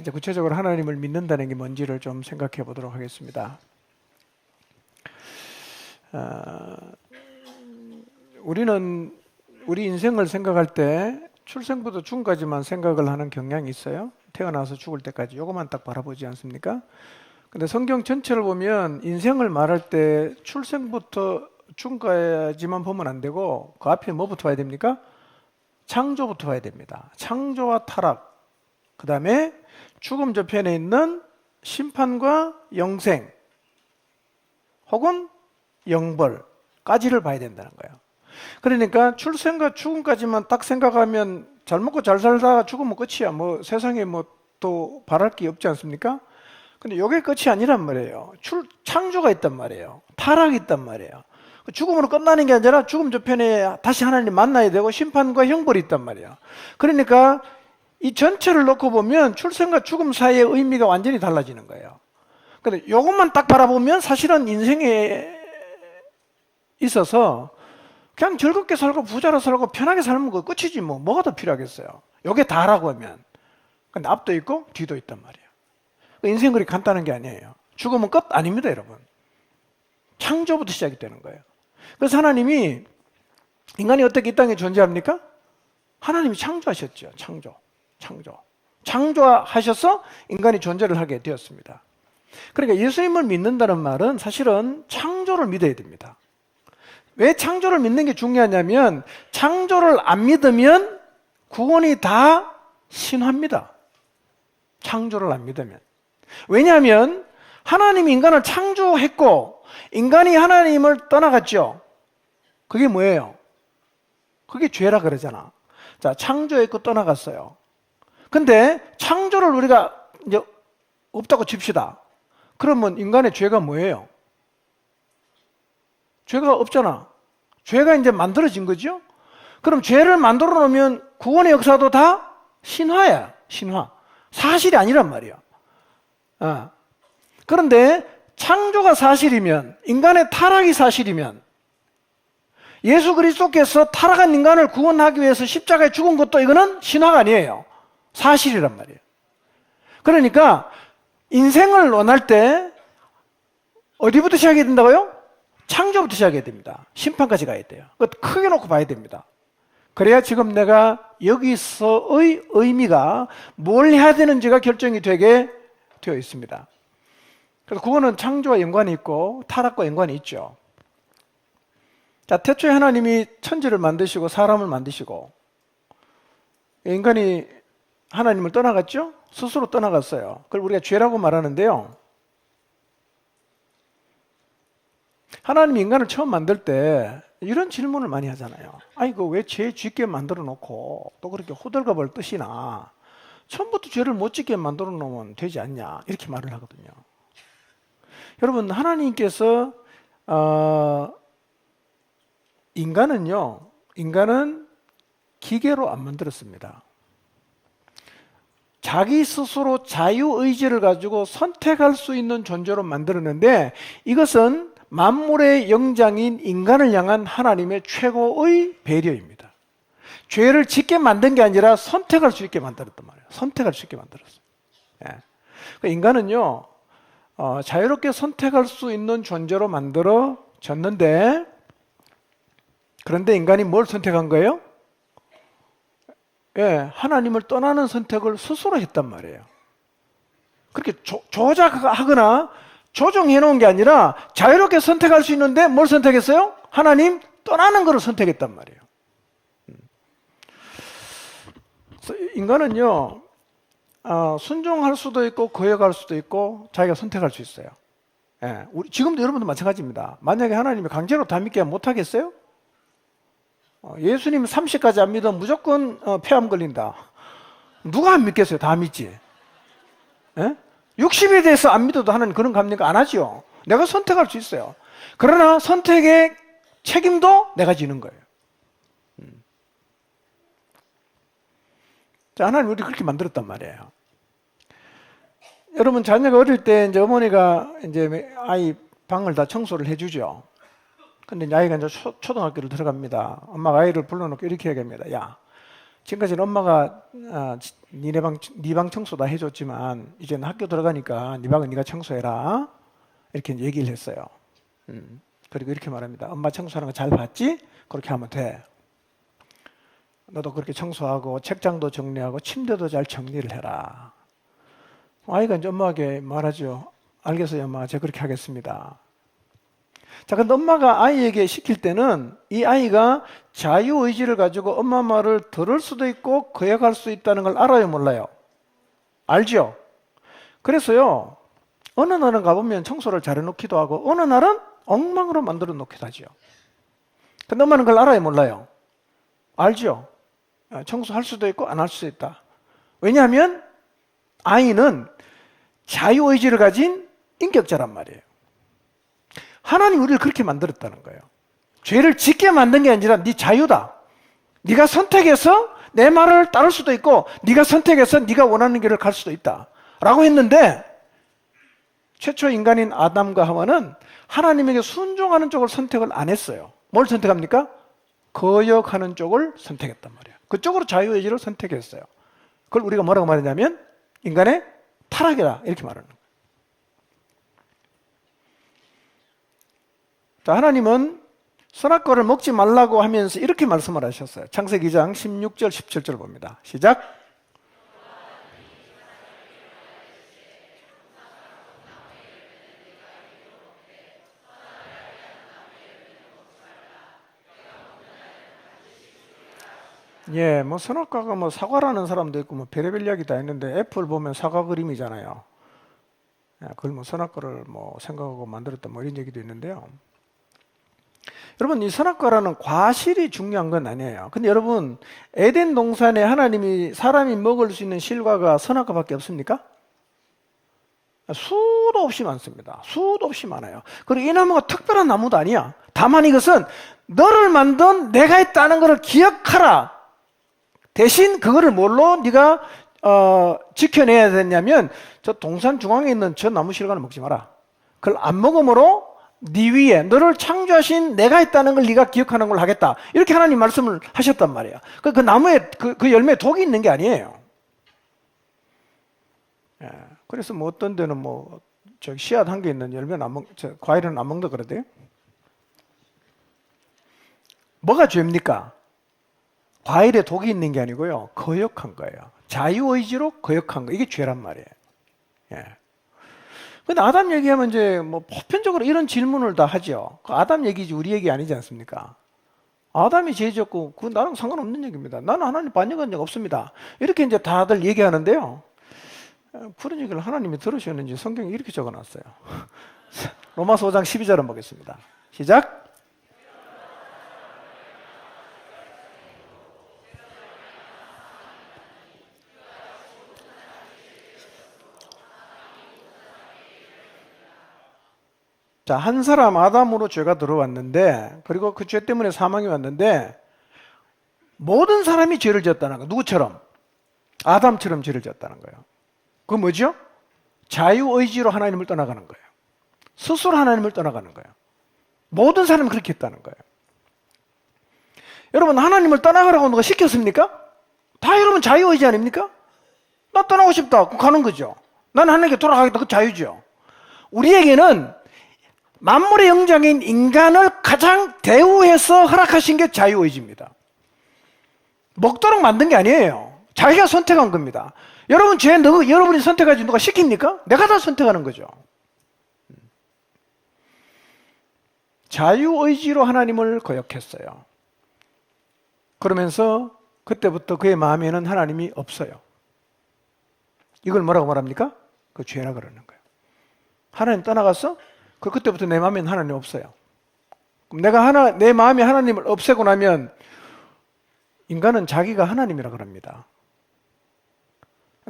이제 구체적으로 하나님을 믿는다는 게 뭔지를 좀 생각해 보도록 하겠습니다. 우리는 우리 인생을 생각할 때 출생부터 죽음까지만 생각을 하는 경향이 있어요. 태어나서 죽을 때까지 요것만 딱 바라보지 않습니까? 근데 성경 전체를 보면 인생을 말할 때 출생부터 죽음까지만 보면 안 되고 그 앞에 뭐부터 봐야 됩니까? 창조부터 봐야 됩니다. 창조와 타락, 그 다음에 죽음 저편에 있는 심판과 영생 혹은 영벌까지를 봐야 된다는 거예요. 그러니까 출생과 죽음까지만 딱 생각하면 잘 먹고 잘 살다가 죽으면 끝이야. 뭐 세상에 뭐 또 바랄 게 없지 않습니까? 근데 이게 끝이 아니란 말이에요. 창조가 있단 말이에요. 타락이 있단 말이에요. 죽음으로 끝나는 게 아니라 죽음 저편에 다시 하나님 만나야 되고 심판과 형벌이 있단 말이에요. 그러니까 이 전체를 놓고 보면 출생과 죽음 사이의 의미가 완전히 달라지는 거예요. 근데 이것만 딱 바라보면 사실은 인생에 있어서 그냥 즐겁게 살고 부자로 살고 편하게 살면 그 끝이지 뭐가 더 필요하겠어요. 이게 다라고 하면. 근데 앞도 있고 뒤도 있단 말이에요. 인생 그리 간단한 게 아니에요. 죽으면 끝 아닙니다, 여러분. 창조부터 시작이 되는 거예요. 그래서 하나님이 인간이 어떻게 이 땅에 존재합니까? 하나님이 창조하셨죠. 창조하셔서 인간이 존재를 하게 되었습니다. 그러니까 예수님을 믿는다는 말은 사실은 창조를 믿어야 됩니다. 왜 창조를 믿는 게 중요하냐면 창조를 안 믿으면 구원이 다 신화입니다. 창조를 안 믿으면. 왜냐하면 하나님이 인간을 창조했고 인간이 하나님을 떠나갔죠. 그게 뭐예요? 그게 죄라 그러잖아. 자, 창조했고 떠나갔어요. 근데 창조를 우리가 이제 없다고 칩시다. 그러면 인간의 죄가 뭐예요? 죄가 없잖아. 죄가 이제 만들어진 거죠? 그럼 죄를 만들어 놓으면 구원의 역사도 다 신화야. 신화. 사실이 아니란 말이야. 그런데 창조가 사실이면, 인간의 타락이 사실이면, 예수 그리스도께서 타락한 인간을 구원하기 위해서 십자가에 죽은 것도 이거는 신화가 아니에요. 사실이란 말이에요. 그러니까 인생을 원할 때 어디부터 시작해야 된다고요? 창조부터 시작해야 됩니다. 심판까지 가야 돼요. 크게 놓고 봐야 됩니다. 그래야 지금 내가 여기서의 의미가 뭘 해야 되는지가 결정이 되게 되어 있습니다. 그래서 그거는 창조와 연관이 있고 타락과 연관이 있죠. 자, 태초에 하나님이 천지를 만드시고 사람을 만드시고 인간이 하나님을 떠나갔죠? 스스로 떠나갔어요. 그걸 우리가 죄라고 말하는데요. 하나님이 인간을 처음 만들 때 이런 질문을 많이 하잖아요. 아이고 왜 죄 짓게 만들어 놓고 또 그렇게 호들갑을 뜨시나. 처음부터 죄를 못 짓게 만들어 놓으면 되지 않냐. 이렇게 말을 하거든요. 여러분 하나님께서 인간은 기계로 안 만들었습니다. 자기 스스로 자유의지를 가지고 선택할 수 있는 존재로 만들었는데 이것은 만물의 영장인 인간을 향한 하나님의 최고의 배려입니다. 죄를 짓게 만든 게 아니라 선택할 수 있게 만들었단 말이에요. 선택할 수 있게 만들었어요. 예. 인간은요, 자유롭게 선택할 수 있는 존재로 만들어졌는데, 그런데 인간이 뭘 선택한 거예요? 예, 하나님을 떠나는 선택을 스스로 했단 말이에요. 그렇게 조작하거나 조정해 놓은 게 아니라 자유롭게 선택할 수 있는데 뭘 선택했어요? 하나님 떠나는 것을 선택했단 말이에요. 인간은요, 순종할 수도 있고 거역할 수도 있고 자기가 선택할 수 있어요. 예, 지금도 여러분도 마찬가지입니다. 만약에 하나님이 강제로 다 믿게 못 하겠어요? 예수님 30까지 안 믿으면 무조건 폐암 걸린다. 누가 안 믿겠어요? 다 믿지. 예? 60에 대해서 안 믿어도 하나님 그런 감리가 안 하죠. 내가 선택할 수 있어요. 그러나 선택의 책임도 내가 지는 거예요. 자, 하나님 우리 그렇게 만들었단 말이에요. 여러분 자녀가 어릴 때 이제 어머니가 이제 아이 방을 다 청소를 해주죠. 근데 아이가 이제 초등학교를 들어갑니다. 엄마가 아이를 불러놓고 이렇게 얘기합니다. 야, 지금까지는 엄마가 네 방 청소 다 해줬지만 이제는 학교 들어가니까 네 방은 네가 청소해라. 이렇게 얘기를 했어요. 그리고 이렇게 말합니다. 엄마 청소하는 거 잘 봤지? 그렇게 하면 돼. 너도 그렇게 청소하고 책장도 정리하고 침대도 잘 정리를 해라. 아이가 이제 엄마에게 말하죠. 알겠어요, 엄마. 제가 그렇게 하겠습니다. 자, 근데 엄마가 아이에게 시킬 때는 이 아이가 자유의지를 가지고 엄마 말을 들을 수도 있고 거역할 수 있다는 걸 알아요, 몰라요? 알죠? 그래서요, 어느 날은 가보면 청소를 잘해놓기도 하고 어느 날은 엉망으로 만들어 놓기도 하죠. 근데 엄마는 그걸 알아요, 몰라요? 알죠? 청소할 수도 있고 안 할 수도 있다. 왜냐하면 아이는 자유의지를 가진 인격자란 말이에요. 하나님 우리를 그렇게 만들었다는 거예요. 죄를 짓게 만든 게 아니라 네 자유다. 네가 선택해서 내 말을 따를 수도 있고 네가 선택해서 네가 원하는 길을 갈 수도 있다 라고 했는데 최초 인간인 아담과 하와는 하나님에게 순종하는 쪽을 선택을 안 했어요. 뭘 선택합니까? 거역하는 쪽을 선택했단 말이에요. 그쪽으로 자유의지를 선택했어요. 그걸 우리가 뭐라고 말하냐면 인간의 타락이다 이렇게 말하는 거예요. 자, 하나님은 선악과를 먹지 말라고 하면서 이렇게 말씀을 하셨어요. 창세기 2장 16절 17절 봅니다. 시작. 예, 뭐 선악과가 뭐 사과라는 사람도 있고 뭐 별의별 이야기 다 있는데 애플 보면 사과 그림이잖아요. 그걸 뭐 선악과를 뭐 생각하고 만들었다 뭐 이런 얘기도 있는데요. 여러분 이 선악과라는 과실이 중요한 건 아니에요. 근데 여러분 에덴 동산에 하나님이 사람이 먹을 수 있는 실과가 선악과밖에 없습니까? 수도 없이 많습니다. 수도 없이 많아요. 그리고 이 나무가 특별한 나무도 아니야. 다만 이것은 너를 만든 내가 있다는 것을 기억하라. 대신 그거를 뭘로 네가 지켜내야 되냐면 저 동산 중앙에 있는 저 나무 실과는 먹지 마라. 그걸 안 먹음으로 네 위에 너를 창조하신 내가 있다는 걸 네가 기억하는 걸 하겠다. 이렇게 하나님 말씀을 하셨단 말이에요. 그 나무에 그 열매에 독이 있는 게 아니에요. 예, 그래서 뭐 어떤 데는 뭐 저 씨앗 한 개 있는 열매는 과일은 안 먹는다 그러대요. 뭐가 죄입니까? 과일에 독이 있는 게 아니고요. 거역한 거예요. 자유의지로 거역한 거. 이게 죄란 말이에요. 예. 근데 아담 얘기하면 이제 뭐 보편적으로 이런 질문을 다 하죠. 아담 얘기지 우리 얘기 아니지 않습니까? 아담이 죄 지었고 그건 나랑 상관없는 얘기입니다. 나는 하나님 반역한 적 없습니다. 이렇게 이제 다들 얘기하는데요. 그런 얘기를 하나님이 들으셨는지 성경에 이렇게 적어놨어요. 로마서 5장 12절을 보겠습니다. 시작. 자, 한 사람 아담으로 죄가 들어왔는데 그리고 그 죄 때문에 사망이 왔는데 모든 사람이 죄를 지었다는 거예요. 누구처럼? 아담처럼 죄를 지었다는 거예요. 그건 뭐죠? 자유의지로 하나님을 떠나가는 거예요. 스스로 하나님을 떠나가는 거예요. 모든 사람이 그렇게 했다는 거예요. 여러분 하나님을 떠나가라고 누가 시켰습니까? 다 여러분 자유의지 아닙니까? 나 떠나고 싶다. 그럼 가는 거죠. 나는 하나님께 돌아가겠다. 그 자유죠. 우리에게는 만물의 영장인 인간을 가장 대우해서 허락하신 게 자유의지입니다. 먹도록 만든 게 아니에요. 자기가 선택한 겁니다. 여러분 죄 여러분이 선택하지 누가 시킵니까? 내가 다 선택하는 거죠. 자유의지로 하나님을 거역했어요. 그러면서 그때부터 그의 마음에는 하나님이 없어요. 이걸 뭐라고 말합니까? 그 죄라 그러는 거예요. 하나님 떠나갔어? 그때부터 내 마음에는 하나님 없어요. 그럼 내가 내 마음에 하나님을 없애고 나면 인간은 자기가 하나님이라 그럽니다.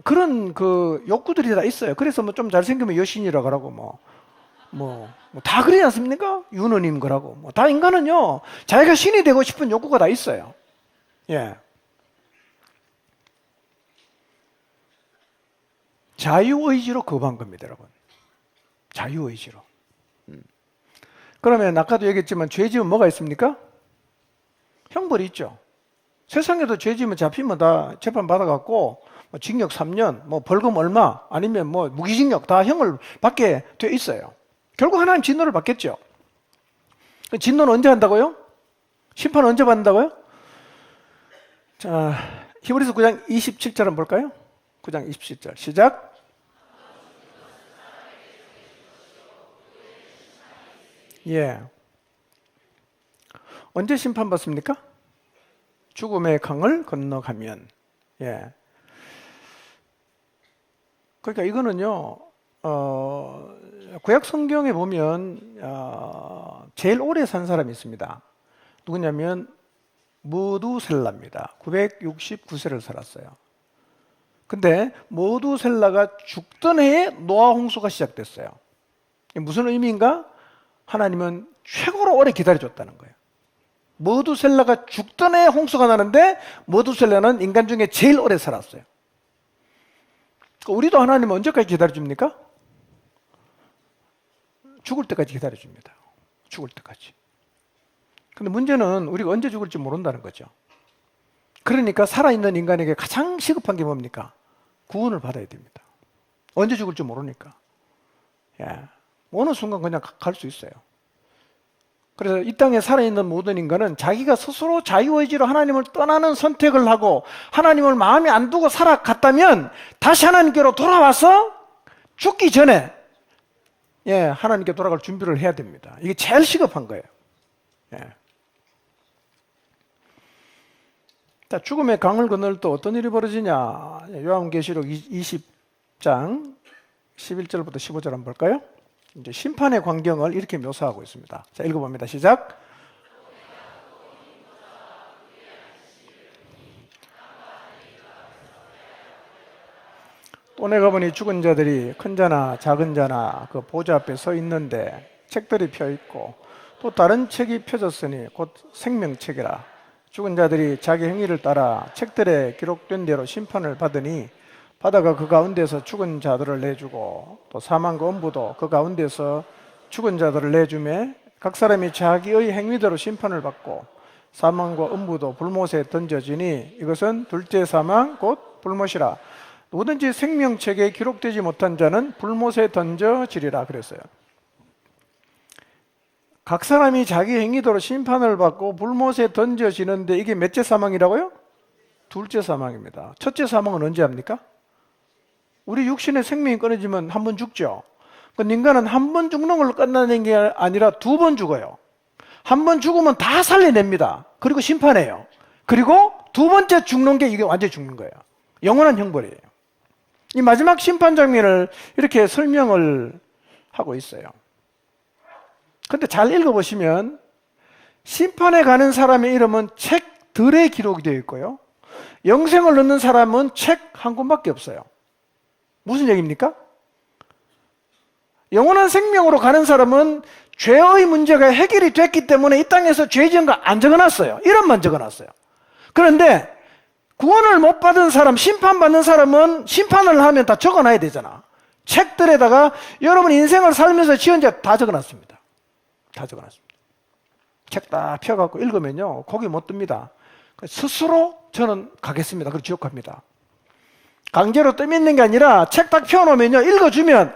그런 그 욕구들이 다 있어요. 그래서 뭐 좀 잘생기면 여신이라 그러고 다 그러지 않습니까? 윤호님 그러고 다 인간은요 자기가 신이 되고 싶은 욕구가 다 있어요. 예. 자유의지로 거부한 겁니다, 여러분. 자유의지로. 그러면 아까도 얘기했지만 죄 지으면 뭐가 있습니까? 형벌이 있죠. 세상에도 죄 지으면 잡히면 다 재판 받아갖고 뭐 징역 3년, 뭐 벌금 얼마, 아니면 뭐 무기징역 다 형을 받게 돼 있어요. 결국 하나님 진노를 받겠죠. 진노는 언제 한다고요? 심판 언제 받는다고요? 자, 히브리서 9장 27절 한번 볼까요? 9장 27절 시작. 예. 언제 심판받습니까? 죽음의 강을 건너가면. 예. 그러니까 이거는요, 구약 성경에 보면, 제일 오래 산 사람이 있습니다. 누구냐면, 무두셀라입니다. 969세를 살았어요. 근데, 무두셀라가 죽던 해에 노아 홍수가 시작됐어요. 무슨 의미인가? 하나님은 최고로 오래 기다려줬다는 거예요. 머두셀라가 죽던 해에 홍수가 나는데 머두셀라는 인간 중에 제일 오래 살았어요. 우리도 하나님 언제까지 기다려줍니까? 죽을 때까지 기다려줍니다. 죽을 때까지. 근데 문제는 우리가 언제 죽을지 모른다는 거죠. 그러니까 살아있는 인간에게 가장 시급한 게 뭡니까? 구원을 받아야 됩니다. 언제 죽을지 모르니까. 예. 어느 순간 그냥 갈 수 있어요. 그래서 이 땅에 살아있는 모든 인간은 자기가 스스로 자유의지로 하나님을 떠나는 선택을 하고 하나님을 마음에 안 두고 살아갔다면 다시 하나님께로 돌아와서 죽기 전에 하나님께 돌아갈 준비를 해야 됩니다. 이게 제일 시급한 거예요. 자, 죽음의 강을 건널 때 어떤 일이 벌어지냐? 요한계시록 20장 11절부터 15절 한번 볼까요? 이제 심판의 광경을 이렇게 묘사하고 있습니다. 자, 읽어봅니다. 시작. 또 내가 보니 죽은 자들이 큰 자나 작은 자나 그 보좌 앞에 서 있는데 책들이 펴 있고 또 다른 책이 펴졌으니 곧 생명책이라. 죽은 자들이 자기 행위를 따라 책들에 기록된 대로 심판을 받으니 바다가 그 가운데서 죽은 자들을 내주고 또 사망과 음부도 그 가운데서 죽은 자들을 내주매 각 사람이 자기의 행위대로 심판을 받고 사망과 음부도 불못에 던져지니 이것은 둘째 사망 곧 불못이라. 누구든지 생명책에 기록되지 못한 자는 불못에 던져지리라 그랬어요. 각 사람이 자기 행위대로 심판을 받고 불못에 던져지는데 이게 몇째 사망이라고요? 둘째 사망입니다. 첫째 사망은 언제 합니까? 우리 육신의 생명이 끊어지면 한 번 죽죠. 근데 인간은 한 번 죽는 걸로 끝나는 게 아니라 두 번 죽어요. 한 번 죽으면 다 살려냅니다. 그리고 심판해요. 그리고 두 번째 죽는 게 이게 완전히 죽는 거예요. 영원한 형벌이에요. 이 마지막 심판 장면을 이렇게 설명을 하고 있어요. 근데 잘 읽어보시면 심판에 가는 사람의 이름은 책들에 기록이 되어 있고요. 영생을 얻는 사람은 책 한 권밖에 없어요. 무슨 얘기입니까? 영원한 생명으로 가는 사람은 죄의 문제가 해결이 됐기 때문에 이 땅에서 죄 지은 거 안 적어놨어요. 이름만 적어놨어요. 그런데 구원을 못 받은 사람, 심판받는 사람은 심판을 하면 다 적어놔야 되잖아. 책들에다가 여러분 인생을 살면서 지은 죄 다 적어놨습니다. 다 적어놨습니다. 책 다 펴갖고 읽으면요 고기 못 듭니다. 스스로 저는 가겠습니다. 그리고 지옥 갑니다. 강제로 떠밀는 게 아니라 책 딱 펴놓으면요 읽어주면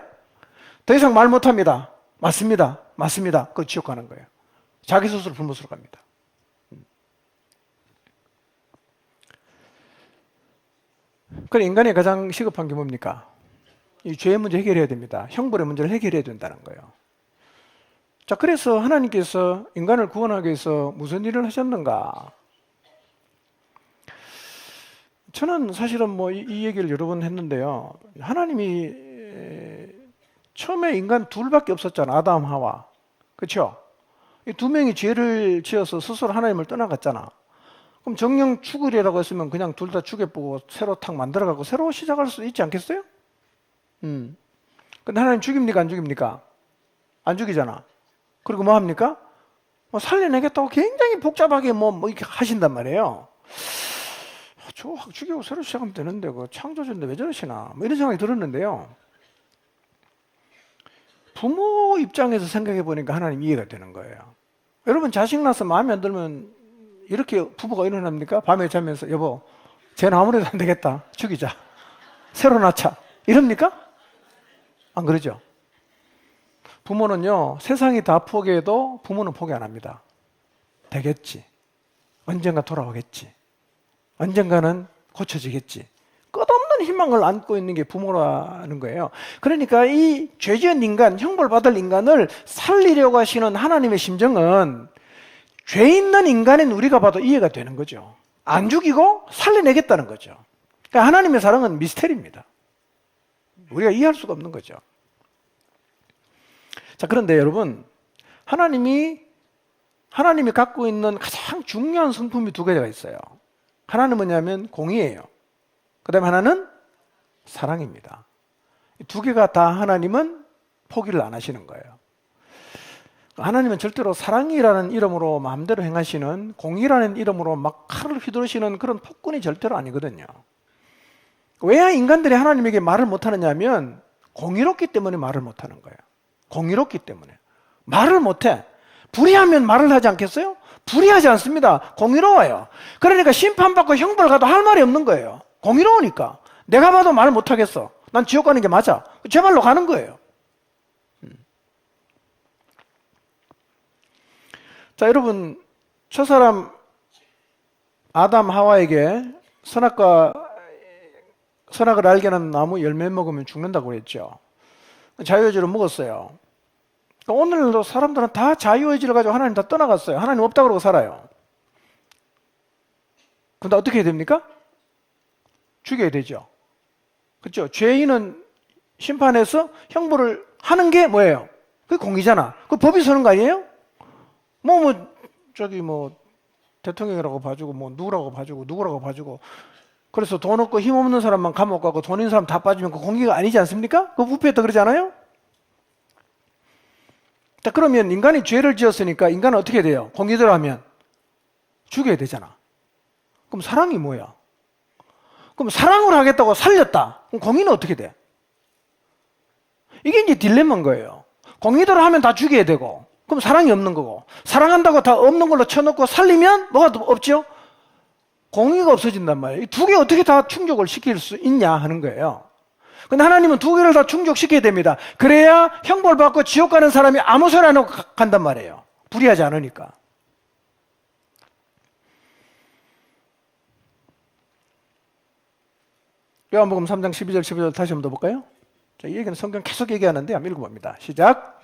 더 이상 말 못합니다. 맞습니다. 맞습니다. 그 지옥 가는 거예요. 자기 스스로 불못으로 갑니다. 그래 인간이 가장 시급한 게 뭡니까? 이 죄의 문제 해결해야 됩니다. 형벌의 문제를 해결해야 된다는 거예요. 자, 그래서 하나님께서 인간을 구원하기 위해서 무슨 일을 하셨는가? 저는 사실은 뭐 이 얘기를 여러 번 했는데요. 하나님이 처음에 인간 둘밖에 없었잖아. 아담, 하와. 그렇죠? 이 두 명이 죄를 지어서 스스로 하나님을 떠나갔잖아. 그럼 정령 죽으리라고 했으면 그냥 둘 다 죽여보고 새로 탁 만들어가고 새로 시작할 수 있지 않겠어요? 근데 하나님 죽입니까? 안 죽입니까? 안 죽이잖아. 그리고 뭐 합니까? 뭐 살려내겠다고 굉장히 복잡하게 뭐 이렇게 하신단 말이에요. 저 확 죽이고 새로 시작하면 되는데 그 창조주인데 왜 저러시나 뭐 이런 생각이 들었는데요. 부모 입장에서 생각해 보니까 하나님 이해가 되는 거예요. 여러분 자식 낳아서 마음에 안 들면 이렇게 부부가 일어납니까? 밤에 자면서 여보, 쟤는 아무래도 안 되겠다. 죽이자. 새로 낳자. 이럽니까? 안 그러죠? 부모는요, 세상이 다 포기해도 부모는 포기 안 합니다. 되겠지. 언젠가 돌아오겠지. 언젠가는 고쳐지겠지. 끝없는 희망을 안고 있는 게 부모라는 거예요. 그러니까 이 죄지은 인간, 형벌받을 인간을 살리려고 하시는 하나님의 심정은 죄 있는 인간인 우리가 봐도 이해가 되는 거죠. 안 죽이고 살려내겠다는 거죠. 그러니까 하나님의 사랑은 미스테리입니다. 우리가 이해할 수가 없는 거죠. 자, 그런데 여러분, 하나님이 갖고 있는 가장 중요한 성품이 두 가지가 있어요. 하나는 뭐냐면 공의예요. 그 다음에 하나는 사랑입니다. 이 두 개가 다 하나님은 포기를 안 하시는 거예요. 하나님은 절대로 사랑이라는 이름으로 마음대로 행하시는, 공의라는 이름으로 막 칼을 휘두르시는 그런 폭군이 절대로 아니거든요. 왜 인간들이 하나님에게 말을 못하느냐 하면 공의롭기 때문에 말을 못하는 거예요. 공의롭기 때문에. 말을 못해. 불의하면 말을 하지 않겠어요? 불의하지 않습니다. 공의로워요. 그러니까 심판받고 형벌 가도 할 말이 없는 거예요. 공의로우니까. 내가 봐도 말 못하겠어. 난 지옥 가는 게 맞아. 제 말로 가는 거예요. 자, 여러분, 첫사람 아담 하와에게 선악을 알게 하는 나무 열매 먹으면 죽는다고 그랬죠. 자유의지로 먹었어요. 오늘도 사람들은 다 자유의지를 가지고 하나님 다 떠나갔어요. 하나님 없다 그러고 살아요. 근데 어떻게 해야 됩니까? 죽여야 되죠. 그렇죠? 죄인은 심판해서 형벌을 하는 게 뭐예요? 그게 공의잖아. 그 법이 서는 거 아니에요? 대통령이라고 봐주고, 누구라고 봐주고, 누구라고 봐주고. 그래서 돈 없고 힘 없는 사람만 감옥 가고 돈 있는 사람 다 빠지면 그 공의가 아니지 않습니까? 그 부패했다 그러지 않아요? 자, 그러면 인간이 죄를 지었으니까 인간은 어떻게 돼요? 공의대로 하면 죽여야 되잖아. 그럼 사랑이 뭐야? 그럼 사랑을 하겠다고 살렸다. 그럼 공의는 어떻게 돼? 이게 이제 딜레마인 거예요. 공의대로 하면 다 죽여야 되고, 그럼 사랑이 없는 거고, 사랑한다고 다 없는 걸로 쳐놓고 살리면 뭐가 없죠? 공의가 없어진단 말이에요. 이 두 개 어떻게 다 충족을 시킬 수 있냐 하는 거예요. 근데 하나님은 두 개를 다 충족시켜야 됩니다. 그래야 형벌받고 지옥 가는 사람이 아무 소리 안 하고 간단 말이에요. 불의하지 않으니까. 요한복음 3장 12절 15절 다시 한번 더 볼까요? 자, 이 얘기는 성경 계속 얘기하는데 한번 읽어봅니다. 시작.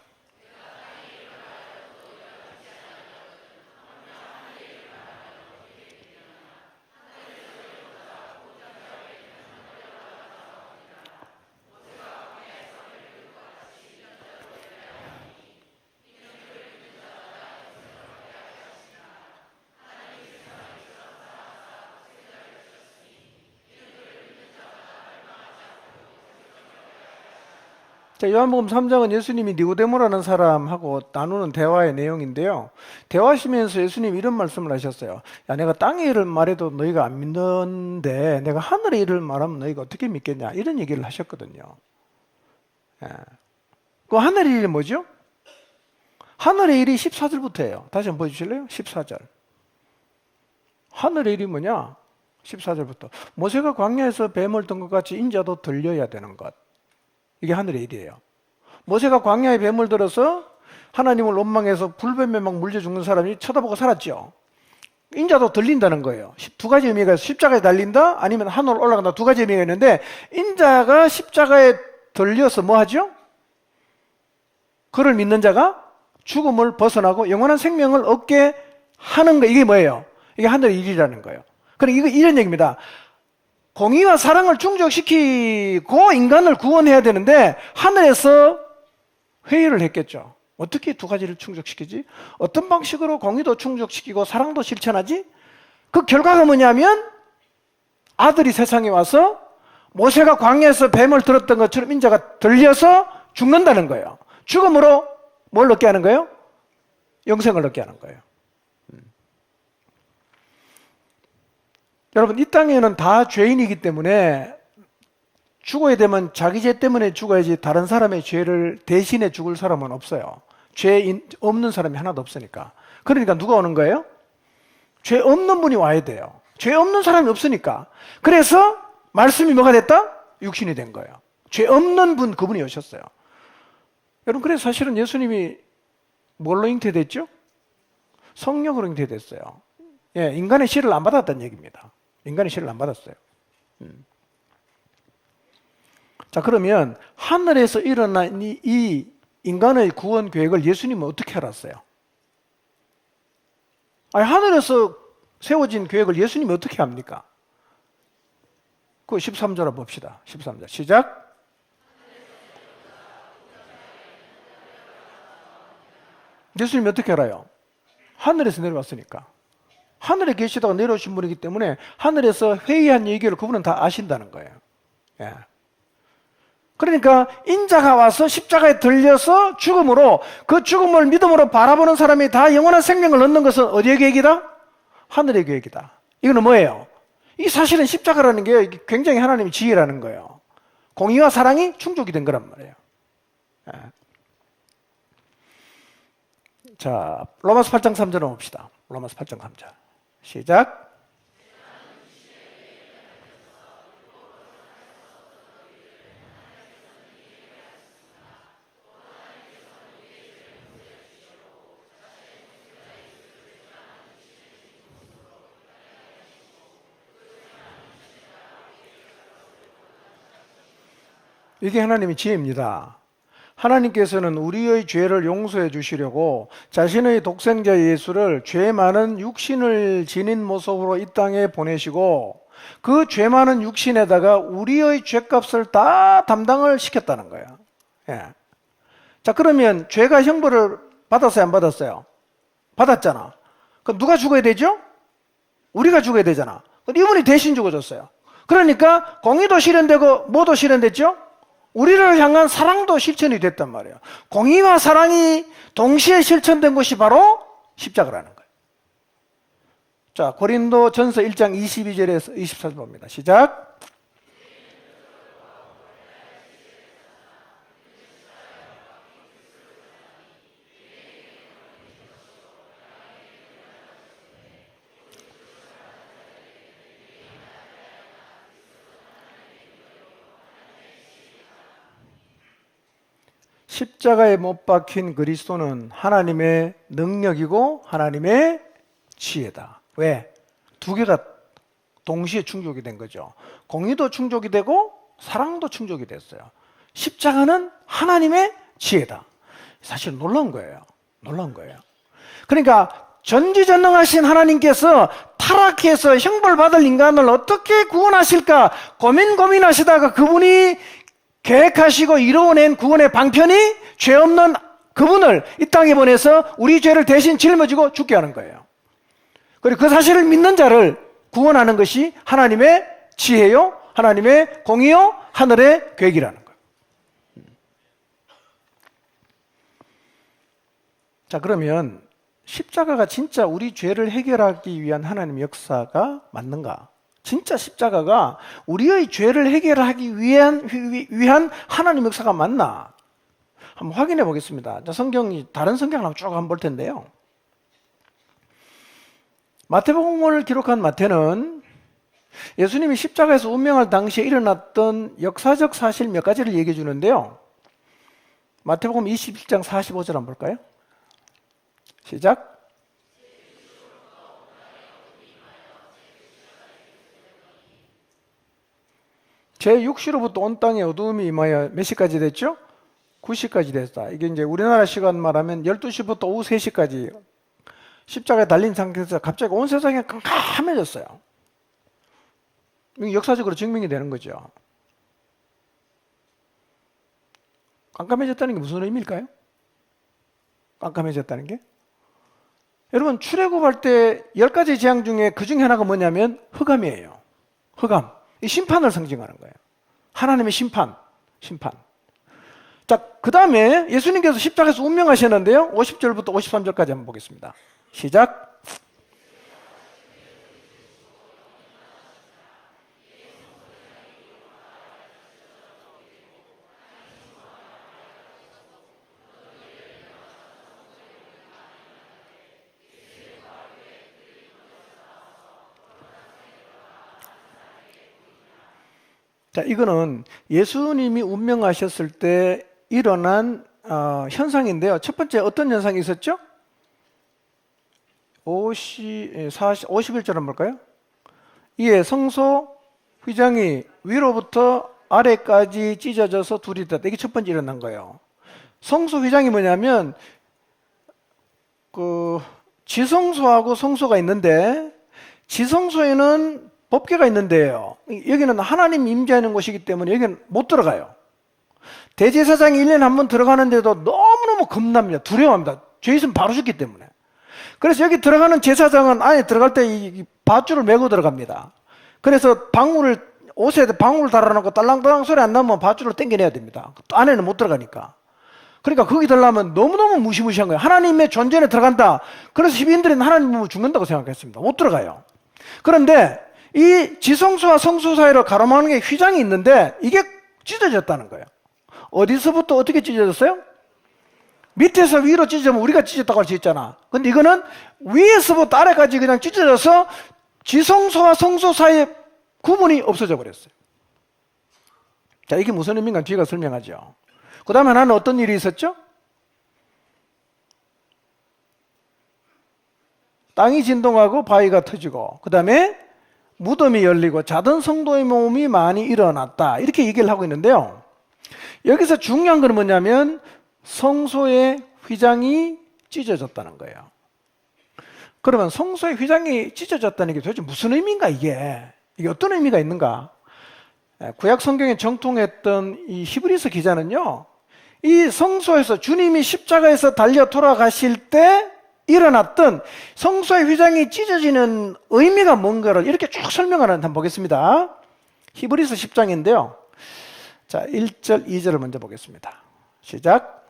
자, 요한복음 3장은 예수님이 니고데모라는 사람하고 나누는 대화의 내용인데요. 대화하시면서 예수님이 이런 말씀을 하셨어요. 야, 내가 땅의 일을 말해도 너희가 안 믿는데 내가 하늘의 일을 말하면 너희가 어떻게 믿겠냐, 이런 얘기를 하셨거든요. 예. 그 하늘의 일이 뭐죠? 하늘의 일이 14절부터예요. 다시 한번 보여주실래요? 14절. 하늘의 일이 뭐냐? 14절부터. 모세가 광야에서 뱀을 든 것 같이 인자도 들려야 되는 것. 이게 하늘의 일이에요. 모세가 광야에 뱀을 들어서 하나님을 원망해서 불뱀에 막 물려 죽는 사람이 쳐다보고 살았죠. 인자도 들린다는 거예요. 두 가지 의미가 있어요. 십자가에 달린다, 아니면 하늘로 올라간다. 두 가지 의미가 있는데, 인자가 십자가에 들려서 뭐 하죠? 그를 믿는 자가 죽음을 벗어나고 영원한 생명을 얻게 하는 거. 이게 뭐예요? 이게 하늘의 일이라는 거예요. 그러니까 이런 얘기입니다. 공의와 사랑을 충족시키고 인간을 구원해야 되는데 하늘에서 회의를 했겠죠. 어떻게 두 가지를 충족시키지? 어떤 방식으로 공의도 충족시키고 사랑도 실천하지? 그 결과가 뭐냐면 아들이 세상에 와서 모세가 광야에서 뱀을 들었던 것처럼 인자가 들려서 죽는다는 거예요. 죽음으로 뭘 얻게 하는 거예요? 영생을 얻게 하는 거예요. 여러분, 이 땅에는 다 죄인이기 때문에 죽어야 되면 자기 죄 때문에 죽어야지 다른 사람의 죄를 대신해 죽을 사람은 없어요. 죄 없는 사람이 하나도 없으니까. 그러니까 누가 오는 거예요? 죄 없는 분이 와야 돼요. 죄 없는 사람이 없으니까. 그래서 말씀이 뭐가 됐다? 육신이 된 거예요. 죄 없는 분, 그분이 오셨어요. 여러분, 그래서 사실은 예수님이 뭘로 잉태됐죠? 성령으로 잉태됐어요. 예, 인간의 씨를 안 받았다는 얘기입니다. 인간의 씨를 안 받았어요. 자, 그러면 하늘에서 일어난 이 인간의 구원 계획을 예수님은 어떻게 알았어요? 아니, 하늘에서 세워진 계획을 예수님이 어떻게 합니까? 그 13절 봅시다. 13절 시작. 예수님이 어떻게 알아요? 하늘에서 내려왔으니까. 하늘에 계시다가 내려오신 분이기 때문에 하늘에서 회의한 얘기를 그분은 다 아신다는 거예요. 예. 그러니까 인자가 와서 십자가에 들려서 죽음으로, 그 죽음을 믿음으로 바라보는 사람이 다 영원한 생명을 얻는 것은 어디의 계획이다? 하늘의 계획이다. 이거는 뭐예요? 이 사실은 십자가라는 게 굉장히 하나님의 지혜라는 거예요. 공의와 사랑이 충족이 된 거란 말이에요. 예. 자, 로마서 8장 3절을 봅시다. 로마서 8장 3절 시작. 이게 하나님의 지혜입니다. 하나님께서는 우리의 죄를 용서해 주시려고 자신의 독생자 예수를 죄 많은 육신을 지닌 모습으로 이 땅에 보내시고, 그 죄 많은 육신에다가 우리의 죄값을 다 담당을 시켰다는 거예요. 예. 자, 그러면 죄가 형벌을 받았어요, 안 받았어요? 받았잖아. 그럼 누가 죽어야 되죠? 우리가 죽어야 되잖아. 이분이 대신 죽어줬어요. 그러니까 공의도 실현되고 뭐도 실현됐죠? 우리를 향한 사랑도 실천이 됐단 말이에요. 공의와 사랑이 동시에 실천된 것이 바로 십자가라는 거예요. 자, 고린도 전서 1장 22절에서 24절 봅니다. 시작. 십자가에 못 박힌 그리스도는 하나님의 능력이고 하나님의 지혜다. 왜? 두 개가 동시에 충족이 된 거죠. 공의도 충족이 되고 사랑도 충족이 됐어요. 십자가는 하나님의 지혜다. 사실 놀라운 거예요. 놀라운 거예요. 그러니까 전지전능하신 하나님께서 타락해서 형벌받을 인간을 어떻게 구원하실까 고민하시다가 그분이 계획하시고 이루어낸 구원의 방편이 죄 없는 그분을 이 땅에 보내서 우리 죄를 대신 짊어지고 죽게 하는 거예요. 그리고 그 사실을 믿는 자를 구원하는 것이 하나님의 지혜요, 하나님의 공의요, 하늘의 계획이라는 거예요. 자, 그러면 십자가가 진짜 우리 죄를 해결하기 위한 하나님의 역사가 맞는가? 진짜 십자가가 우리의 죄를 해결하기 위한 하나님의 역사가 맞나? 한번 확인해 보겠습니다. 성경이 다른 성경을 한번 쭉 한번 볼 텐데요. 마태복음을 기록한 마태는 예수님이 십자가에서 운명할 당시에 일어났던 역사적 사실 몇 가지를 얘기해 주는데요. 마태복음 21장 45절 한번 볼까요? 시작. 제6시로부터 온 땅에 어두움이 임하여 몇 시까지 됐죠? 9시까지 됐다. 이게 이제 우리나라 시간 말하면 12시부터 오후 3시까지 십자가에 달린 상태에서 갑자기 온 세상이 깜깜해졌어요. 이게 역사적으로 증명이 되는 거죠. 깜깜해졌다는 게 무슨 의미일까요? 깜깜해졌다는 게? 여러분, 출애굽할 때 10가지 재앙 중에 그 중에 하나가 뭐냐면 흑암이에요. 흑암. 이 심판을 상징하는 거예요. 하나님의 심판. 자, 그 다음에 예수님께서 십자가에서 운명하셨는데요. 50절부터 53절까지 한번 보겠습니다. 시작. 자, 이거는 예수님이 운명하셨을 때 일어난 현상인데요. 첫 번째 어떤 현상이 있었죠? 51절 한번 볼까요? 이에 성소 휘장이 위로부터 아래까지 찢어져서 둘이 됐다. 이게 첫 번째 일어난 거예요. 성소 휘장이 뭐냐면 지성소하고 성소가 있는데, 지성소에는 법궤가 있는데요, 여기는 하나님 임재하는 곳이기 때문에 여기는 못 들어가요. 대제사장이 1년에 한 번 들어가는데도 너무너무 겁납니다. 두려워합니다. 죄 있으면 바로 죽기 때문에. 그래서 여기 들어가는 제사장은 안에 들어갈 때 이 밧줄을 메고 들어갑니다. 그래서 옷에 방울을 달아놓고 딸랑딸랑 소리 안 나면 밧줄을 당겨내야 됩니다. 안에는 못 들어가니까. 그러니까 거기 들어가면 너무너무 무시무시한 거예요. 하나님의 존재에 들어간다. 그래서 히브리인들은 하나님 보면 죽는다고 생각했습니다. 못 들어가요. 그런데 이 지성소와 성소 사이로 가로막는 게 휘장이 있는데 이게 찢어졌다는 거예요. 어디서부터 어떻게 찢어졌어요? 밑에서 위로 찢어지면 우리가 찢었다고 할 수 있잖아. 근데 이거는 위에서부터 아래까지 그냥 찢어져서 지성소와 성소 사이에 구분이 없어져 버렸어요. 자, 이게 무슨 의미인가 뒤가 설명하죠. 그 다음에 하나는 어떤 일이 있었죠? 땅이 진동하고 바위가 터지고, 그 다음에 무덤이 열리고 자던 성도의 몸이 많이 일어났다. 이렇게 얘기를 하고 있는데요. 여기서 중요한 건 뭐냐면 성소의 휘장이 찢어졌다는 거예요. 그러면 성소의 휘장이 찢어졌다는 게 도대체 무슨 의미인가 이게 어떤 의미가 있는가? 구약 성경에 정통했던 이 히브리서 기자는요, 이 성소에서 주님이 십자가에서 달려 돌아가실 때 일어났던 성소의 휘장이 찢어지는 의미가 뭔가를 이렇게 쭉 설명하는 데 한번 보겠습니다. 히브리서 10장인데요. 자, 1절, 2절을 먼저 보겠습니다. 시작.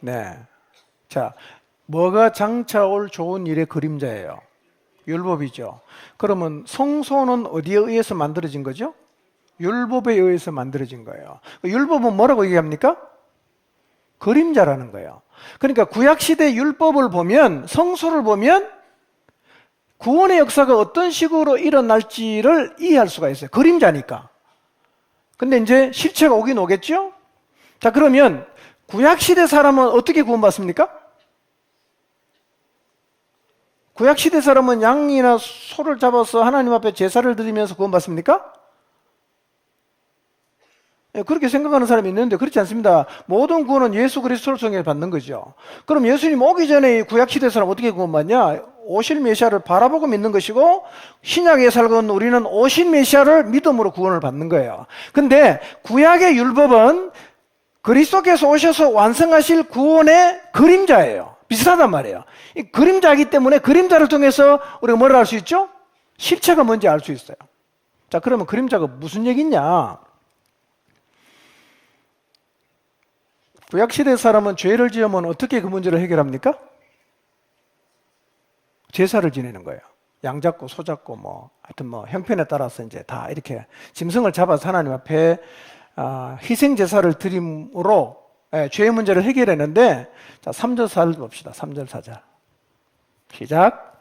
네. 자, 뭐가 장차 올 좋은 일의 그림자예요? 율법이죠. 그러면 성소는 어디에 의해서 만들어진 거죠? 율법에 의해서 만들어진 거예요. 율법은 뭐라고 얘기합니까? 그림자라는 거예요. 그러니까 구약시대 율법을 보면, 성소를 보면 구원의 역사가 어떤 식으로 일어날지를 이해할 수가 있어요. 그림자니까. 근데 이제 실체가 오긴 오겠죠? 자, 그러면 구약시대 사람은 어떻게 구원받습니까? 구약시대 사람은 양이나 소를 잡아서 하나님 앞에 제사를 드리면서 구원받습니까? 그렇게 생각하는 사람이 있는데 그렇지 않습니다. 모든 구원은 예수 그리스도를 통해 받는 거죠. 그럼 예수님 오기 전에 구약시대 사람 어떻게 구원받냐? 오실 메시아를 바라보고 믿는 것이고, 신약에 살건 우리는 오신 메시아를 믿음으로 구원을 받는 거예요. 근데 구약의 율법은 그리스도께서 오셔서 완성하실 구원의 그림자예요. 비슷하단 말이에요. 이 그림자이기 때문에 그림자를 통해서 우리가 뭐를 알 수 있죠? 실체가 뭔지 알 수 있어요. 자, 그러면 그림자가 무슨 얘기냐? 구약시대 사람은 죄를 지으면 어떻게 그 문제를 해결합니까? 제사를 지내는 거예요. 양 잡고 소 잡고 하여튼 형편에 따라서 이제 다 이렇게 짐승을 잡아서 하나님 앞에 희생 제사를 드림으로 죄의 문제를 해결했는데, 자, 3절 4절 봅시다. 3절 4절 시작.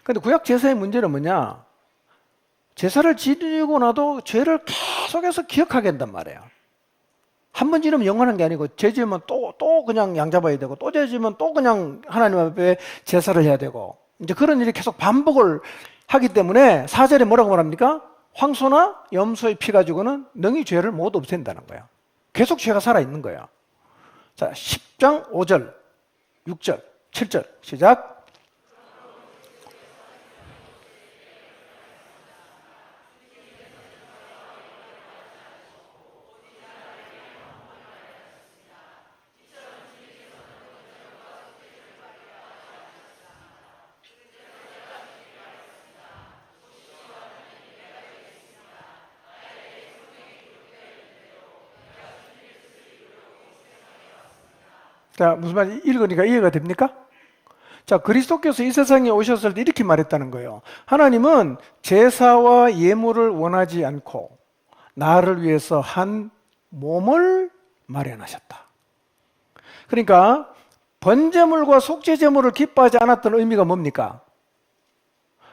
근데 구약 제사의 문제는 뭐냐? 제사를 지르고 나도 죄를 계속해서 기억하게 한단 말이에요. 한 번 지르면 영원한 게 아니고, 죄 지으면 또 그냥 양 잡아야 되고, 또 죄 지으면 또 그냥 하나님 앞에 제사를 해야 되고, 이제 그런 일이 계속 반복을 하기 때문에 4절에 뭐라고 말합니까? 황소나 염소의 피 가지고는 능히 죄를 못 없앤다는 거예요. 계속 죄가 살아있는 거예요. 자, 10장 5절, 6절, 7절 시작. 자, 무슨 말인지 읽으니까 이해가 됩니까? 자, 그리스도께서 이 세상에 오셨을 때 이렇게 말했다는 거예요. 하나님은 제사와 예물을 원하지 않고 나를 위해서 한 몸을 마련하셨다. 그러니까 번제물과 속죄제물을 기뻐하지 않았던 의미가 뭡니까?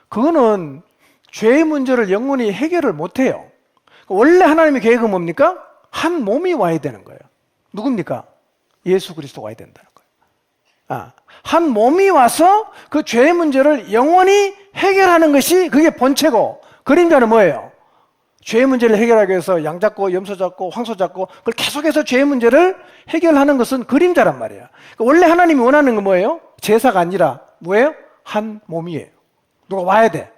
그거는 죄의 문제를 영원히 해결을 못해요. 원래 하나님의 계획은 뭡니까? 한 몸이 와야 되는 거예요. 누굽니까? 예수 그리스도가 와야 된다는 거예요. 한 몸이 와서 그 죄의 문제를 영원히 해결하는 것이 그게 본체고, 그림자는 뭐예요? 죄의 문제를 해결하기 위해서 양 잡고 염소 잡고 황소 잡고 그걸 계속해서 죄의 문제를 해결하는 것은 그림자란 말이에요. 원래 하나님이 원하는 건 뭐예요? 제사가 아니라 뭐예요? 한 몸이에요. 누가 와야 돼.